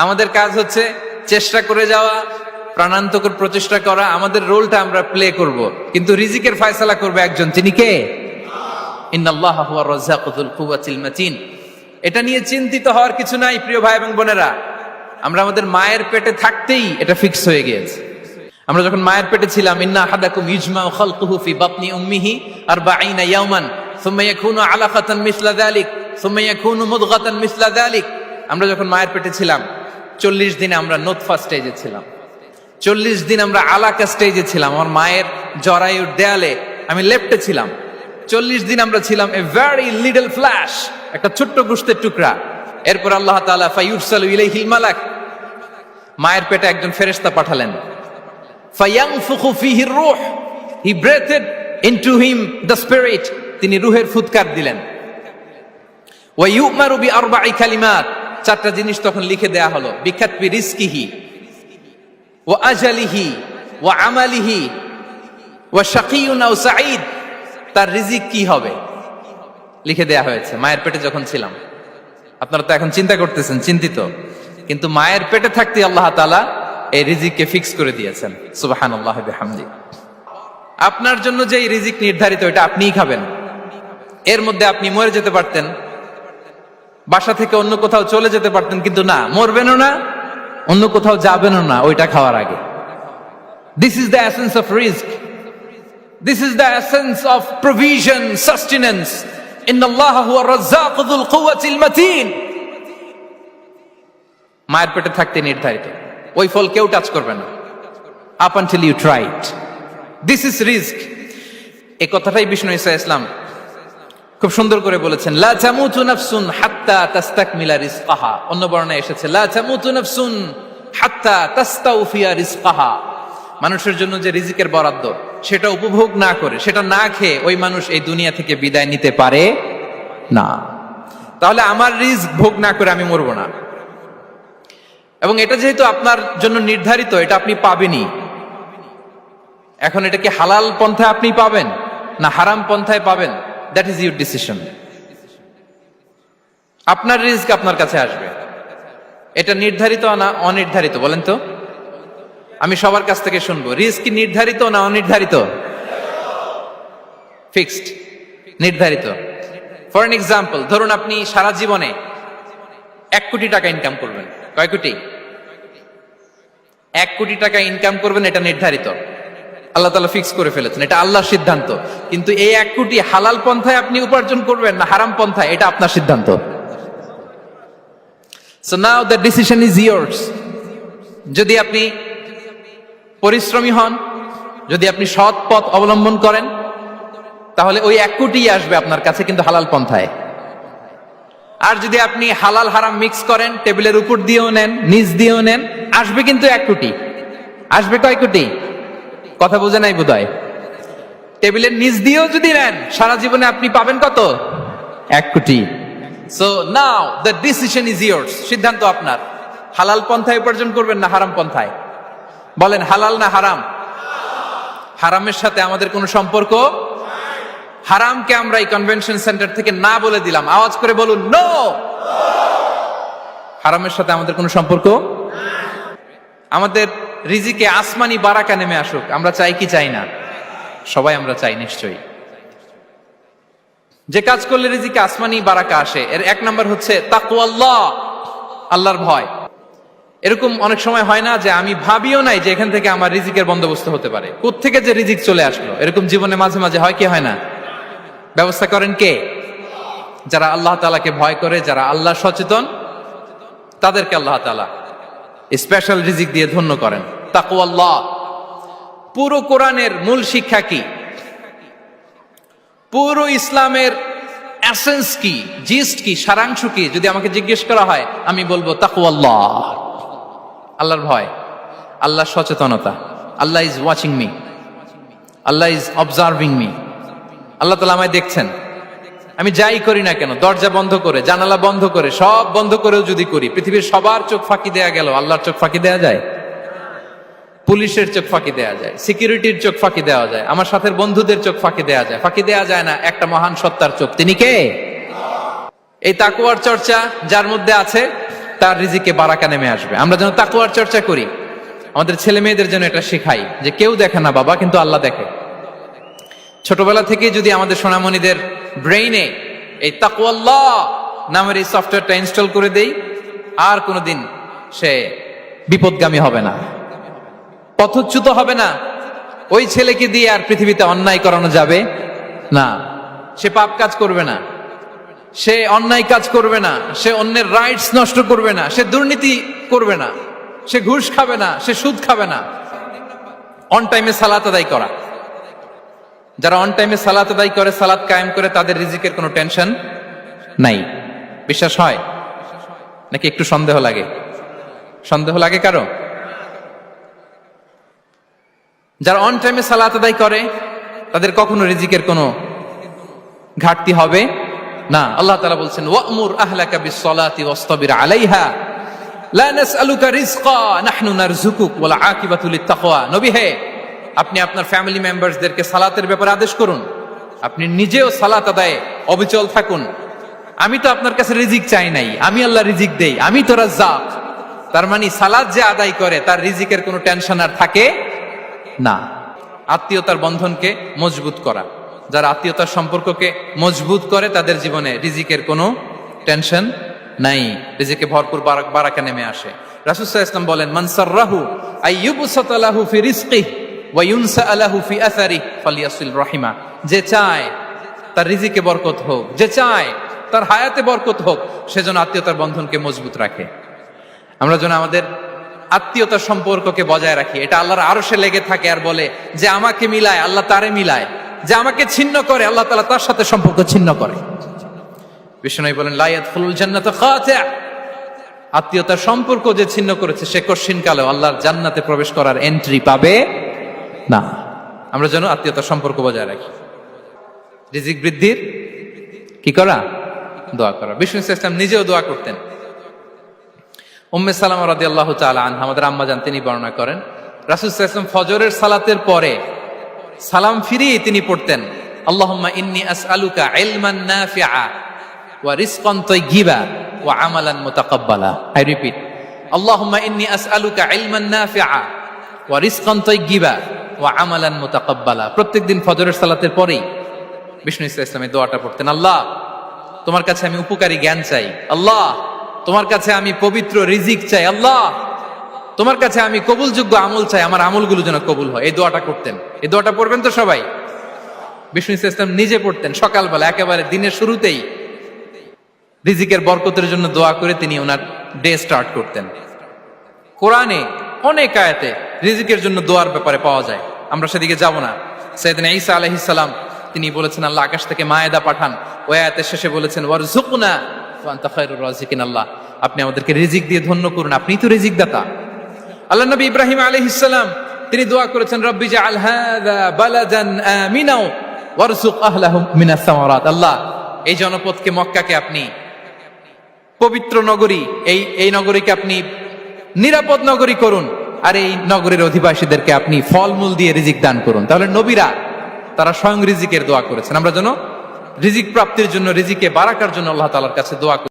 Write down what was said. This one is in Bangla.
আমাদের কাজ হচ্ছে চেষ্টা করে যাওয়া, প্রাণান্তকর প্রচেষ্টা করা, আমাদের রোলটা আমরা প্লে করব, কিন্তু রিজিকের ফয়সালা করবে একজন, তিনি কে? ইন্নাল্লাহা হুয়ার রাজ্জাকু যুল কুওয়াতিল মাতিন। এটা নিয়ে চিন্তিত হওয়ার কিছু নাই প্রিয় ভাই এবং বোনেরা। আমরা আমাদের মায়ের পেটে থাকতেই এটা ফিক্স হয়ে গিয়েছে। আমরা যখন মায়ের পেটে ছিলাম, ইন্না আহাদাকুম ইজমাউ খালকুহু ফি বাতনি উম্মিহি 40 ইয়াওমান সুম্মা ইয়াকুনু আলাকাতান মিসলা যালিক সুম্মা ইয়াকুনু মুদগাতান মিসলা যালিক। আমরা যখন মায়ের পেটে ছিলাম 40 দিনে আমরা নুতফা স্টেজে ছিলাম, 40 দিন আমরা আলাকা স্টেজে ছিলাম। আমার মায়ের জরায়ুর দেয়ালে আমি লেপ্টে ছিলাম। 40 দিন আমরা ছিলাম এ ভেরি লিটল ফ্ল্যাশ, একটা ছোট্ট গোশতের টুকরা। এরপর আল্লাহ তাআলা ফায়ুরসালু ইলাইহিল মালাক, মায়ের পেটে একজন ফেরেশতা পাঠালেন। ফায়ানফুখু ফিহির রূহ, he breathed into him the spirit, তিনি রূহের ফুৎকার দিলেন। ওয়া ইউমারু বিআরবা'i কালিমাত, 4টা জিনিস তখন লিখে দেয়া হলো। বিকাতবি রিজকিহি ওয়া আজালিহি ওয়া আমালিহি ওয়া শাকিয়ুন আও সাঈদ, তার রিজিক কি হবে লিখে দেয়া হয়েছে মায়ের পেটে যখন ছিলাম। আপনারা তো এখন চিন্তা করতেছেন, চিন্তিত, কিন্তু মায়ের পেটে থাকতে আল্লাহ তাআলা এই রিজিককে ফিক্স করে দিয়েছেন। সুবহানাল্লাহি ওয়া বিহামদিহি। আপনার জন্য যে রিজিক নির্ধারিত, এটা আপনিই খাবেন। এর মধ্যে আপনি মরে যেতে পারতেন, বাসা থেকে অন্য কোথাও চলে যেতে পারতেন, কিন্তু না, মরবেনও না, অন্য কোথাও যাবেনও না ওইটা খাওয়ার আগে। This is the essence of risk, this is the essence of provision, sustenance. ইন্নাল্লাহা হুয়ার রাজ্জাকু যুল কুওয়াতিল মাতিন। মায়ের পেটে থাকতে নির্ধারিত, ওই ফল কেউ টাচ করবে না up until you try it. This is risk. এই কথাটাই বিষ্ণু ঈসা ইসলাম খুব সুন্দর করে বলেছেন, লা তামুতু নাফসুন হাত্তা তাস্তাকমিলা রিজকাহা। অন্য বর্ণনায় এসেছে লা তামুতু নাফসুন হাত্তা তাস্তাউফিয়া রিজকাহা। মানুষের জন্য যে রিজিকের বরাদ্দ, সেটা উপভোগ না করে, সেটা না খেয়ে ওই মানুষ এই দুনিয়া থেকে বিদায় নিতে পারে না। তাহলে আমার রিজিক ভোগ না করে আমি মরবো না। এবং এটা যেহেতু আপনার জন্য নির্ধারিত, এটা আপনি পাবেনই। এখন এটা কি হালাল পন্থায় আপনি পাবেন না হারাম পন্থায় পাবেন, দ্যাট ইজ ইউর ডিসিশন। আপনার রিজিক আপনার কাছে আসবে। এটা নির্ধারিত না অনির্ধারিত বলেন তো? আমি সবার কাছ থেকে শুনবো, রিজিক কি নির্ধারিত না অনির্ধারিত? ফিক্সড, নির্ধারিত। ফর এন এক্সাম্পল, ধরুন আপনি সারা জীবনে 1 কোটি টাকা ইনকাম করবেন। কয় কোটি? 1 কোটি টাকা ইনকাম করবেন, এটা নির্ধারিত, আল্লাহ তাআলা ফিক্স করে ফেলেছেন, এটা আল্লাহর সিদ্ধান্ত। কিন্তু এই 1 কোটি হালাল পন্থায় আপনি উপার্জন করবেন না হারাম পন্থায়, এটা আপনার সিদ্ধান্ত। So now the decision is years. যদি আপনি পরিশ্রমী হন, যদি আপনি সৎ পথ অবলম্বন করেন, তাহলে ওই 1 কোটি আসবে আপনার কাছে, কিন্তু হালাল পন্থায়। আর যদি আপনি হালাল হারাম মিক্স করেন, টেবিলের উপর দিয়েও নেন, নিচ দিয়েও নেন, আসবে কিন্তু 1 কোটি। আসবে কয় কোটি? কথা বোঝে নাই বোধহয়। টেবিলের নিচ দিয়েও যদি নেন, সারা জীবনে আপনি পাবেন কত? 1 কোটি। So now the decision is years. সিদ্ধান্ত আপনার। হালাল পন্থায় উপার্জন করবেন না হারাম পন্থায়? বলেন, হালাল না হারাম? হারামের সাথে আমাদের কোনো সম্পর্ক? হারামকে আমরা এই কনভেনশন সেন্টার থেকে না বলে দিলাম, আওয়াজ করে বলুন নো। হারামের সাথে আমাদের কোনো সম্পর্ক? আমাদের রিজিকে আসমানি বারাকা নেমে আসুক, আমরা চাই কি চাই না? সবাই আমরা চাই নিশ্চয়ই। যে কাজ করলে রিজিকে আসমানি বারাকা আসে, এর 1 নাম্বার হচ্ছে তাকওয়াল্লাহ, আল্লাহর ভয়। এরকম অনেক সময় হয় না যে আমি ভাবিও নাই যে এখান থেকে আমার রিজিকের বন্দোবস্ত হতে পারে, কোত্থেকে যে রিজিক চলে আসলো, এরকম জীবনে মাঝে মাঝে হয় কি হয় না? ব্যবস্থা করেন কে? যারা আল্লাহ তাআলাকে ভয় করে, যারা আল্লাহ সচেতন, তাদেরকে আল্লাহ তাআলা স্পেশাল রিজিক দিয়ে ধন্য করেন। তাকওয়াল্লাহ। পুরো কোরআনের মূল শিক্ষা কি? পুরো ইসলামের এসেন্স কি, জিস্ট কি, সারাংশ কি? যদি আমাকে জিজ্ঞেস করা হয়, আমি বলবো তাকওয়াল্লাহ, আল্লাহর ভয়, আল্লাহর সচেতনতা। Allah is watching me, Allah is observing me. আল্লাহ তাআলা আমায় দেখছেন। আমি যাই করি না কেন, দরজা বন্ধ করে, জানালা বন্ধ করে, সব বন্ধ করেও যদি করি, পৃথিবীর সবার চোখ ফাঁকি দেয়া গেল, আল্লাহর চোখ ফাঁকি দেয়া যায়? পুলিশের চোখ ফাঁকি দেয়া যায়, সিকিউরিটির চোখ ফাঁকি দেওয়া যায়, আমার সাথের বন্ধুদের চোখ ফাঁকি দেয়া যায়, ফাঁকি দেয়া যায় না একটা মহান সত্তার চোখ। তিনি কে? এই তাকওয়ার চর্চা যার মধ্যে আছে, তার রিজিকে বারাকা নেমে আসবে। আমরা যেন তাকওয়ার চর্চা করি, আমাদের ছেলে মেয়েদের জন্য এটা শেখাই যে কেউ দেখে না বাবা, কিন্তু আল্লাহ দেখে। ছোটবেলা থেকে যদি আমাদের সোনামণিদের ব্রেইনে এই তাকওয়াল্লাহ নামের এই সফটওয়্যারটা ইনস্টল করে দেই, আর কোনোদিন সে বিপদগামী হবে না, পথচ্যুত হবে না। ওই ছেলেকে দিয়ে আর পৃথিবীতে অন্যায় করানো যাবে না, সে পাপ কাজ করবে না, সে অন্যায় কাজ করবে না, সে অন্যের রাইটস নষ্ট করবে না, সে দুর্নীতি করবে না, সে ঘুষ খাবে না, সে সুদ খাবে না। অন টাইমে সালাত আদায় করা, যারা অন টাইমে সালাত আদায় করে, সালাত কায়েম করে, তাদের রিজিকের কোনো টেনশন নাই। বিশ্বাস হয় নাকি একটু সন্দেহ লাগে? সন্দেহ লাগে কারো? যারা অন টাইমে সালাত আদায় করে তাদের কখনো রিজিকের কোনো ঘাটতি হবে না। আল্লাহ তাআলা বলছেন, ওয়া'মুর আহলাকা বিস-সালাতি ওয়াসতাবির আলাইহা লা নাসআলুকা রিজকা নাহনু নারযুকুক ওয়াল আকিবাতু লিত-তাকওয়া। নবী হে, আপনি আপনার ফ্যামিলি মেম্বারসদেরকে সালাতের ব্যাপারে আদেশ করুন, আপনি নিজেও সালাত আদায়ে অবিচল থাকুন। আমি তো আপনার কাছে রিজিক চাই নাই, আমি আল্লাহ রিজিক দেই, আমি তো রাজ্জাক। তার মানে সালাত যে আদায় করে তার রিজিকের কোনো টেনশন আর থাকে না। আত্মীয়তার বন্ধনকে মজবুত করা, যারা আত্মীয়তার সম্পর্ককে মজবুত করে তাদের জীবনে রিজিকের কোনো টেনশন নাই, রিজিকে ভরপুর বারাকা নেমে আসে। রাসূল সাল্লাল্লাহু আলাইহি ওয়াসাল্লাম বলেন, মান সাররাহু আইয়ুবসাতা লাহু ফি রিজকিহি ওয়া ইউনসা লাহু ফি আসারিহি ফালিয়াসিল রাহিমা। যে চায় তার রিজিকে বরকত হোক, যে চায় তার হায়াতে বরকত হোক, সেজন্য আত্মীয়তার বন্ধনকে মজবুত রাখে। আমরা যেন আমাদের আত্মীয়তার সম্পর্ককে বজায় রাখি। এটা আল্লাহর আরশে লেগে থাকে আর বলে যে আমাকে মিলায় আল্লাহ তারে মিলায়, যে আমাকে ছিন্ন করে আল্লাহ তাআলা তার সাথে সম্পর্ক ছিন্ন করে। বিষ্ণু বলেন, লা ইয়াদখুলুল জান্নাতা খাতি'। আত্মীয়তার সম্পর্ক যে ছিন্ন করেছে সে কঠিন কালে আল্লাহর জান্নাতে প্রবেশ করার এন্ট্রি পাবে না। আমরা যেন আত্মীয়তার সম্পর্ক বজায় রাখি। রিজিক বৃদ্ধির কি করা? দোয়া করা। বিষ্ণু ইসলাম নিজেও দোয়া করতেন। উম্মে সালামা রাদিয়াল্লাহু তাআলা আনহা, আমাদের আম্মা জান, তিনি বর্ণনা করেন, রাসূল সাল্লাল্লাহু আলাইহি ওয়াসাল্লাম ফজরের সালাতের পরে সালাম ফিরিয়ে তিনি পড়তেন, আল্লাহুম্মা ইন্নী আসআলুকা ইলমান নাফিআ ওয়া রিজকান তাইয়্যিবা ওয়া আমালান মুতাকাব্বালা। আই রিপিট, আল্লাহুম্মা ইন্নী আসআলুকা ইলমান নাফিআ ওয়া রিজকান তাইয়্যিবা ওয়া আমালান মুতাকাব্বালা। প্রত্যেকদিন ফজরের সালাতের পরেই বিষ্ণু ইসলাম এই দোয়াটা পড়তেন, আল্লাহ তোমার কাছে আমি উপকারী জ্ঞান চাই, আল্লাহ তোমার কাছে আমি পবিত্র রিজিক চাই, আল্লাহ তোমার কাছে আমি কবুলযোগ্য আমল চাই, আমার আমলগুলো যেন কবুল হয়। এই দোয়াটা করতেন। এই দোয়াটা পড়বেন তো সবাই। বিষ্ণু ইসলাম নিজে পড়তেন সকালবেলা, একেবারে দিনের শুরুতেই রিজিকের বরকতের জন্য দোয়া করে তিনি ওনার ডে স্টার্ট করতেন। কোরআনে অনেক আয়াতে রিজিকের জন্য দোয়ার ব্যাপারে পাওয়া যায়, আমরা সেদিকে যাব না। সাইয়েদনা ঈসা আলাইহিস সালাম তিনি বলেছেন, আল্লাহ আকাশ থেকে মায়েদা পাঠান। ওই আয়াতের শেষে বলেছেন, ওয়ারযুকনা ওয়া আনতা খায়রুর রাযিকিন। আল্লাহ আপনি আমাদেরকে রিজিক দিয়ে ধন্য করুন, আপনিই তো রিজিক দাতা। আল্লাহ নবী ইব্রাহিম আলাইহিস সালাম তিনি দোয়া করেছেন, রব্বি জাআল হাযা বালাদান আমিনা ওয়ারযুক আহলাহু মিনাস সামারাত। আল্লাহ এই জনপদকে, মক্কাকে আপনি পবিত্র নগরী, এই নগরীকে আপনি নিরাপদ নগরী করুন, আর এই নগরীর অধিবাসীদেরকে আপনি ফলমূল দিয়ে রিজিক দান করুন। তাহলে নবীরা তারা স্বয়ং রিজিকের দোয়া করেছেন। আমরা যেন রিজিক প্রাপ্তির জন্য, রিজিকে বারাকার জন্য আল্লাহ তাআলার কাছে দোয়া করি।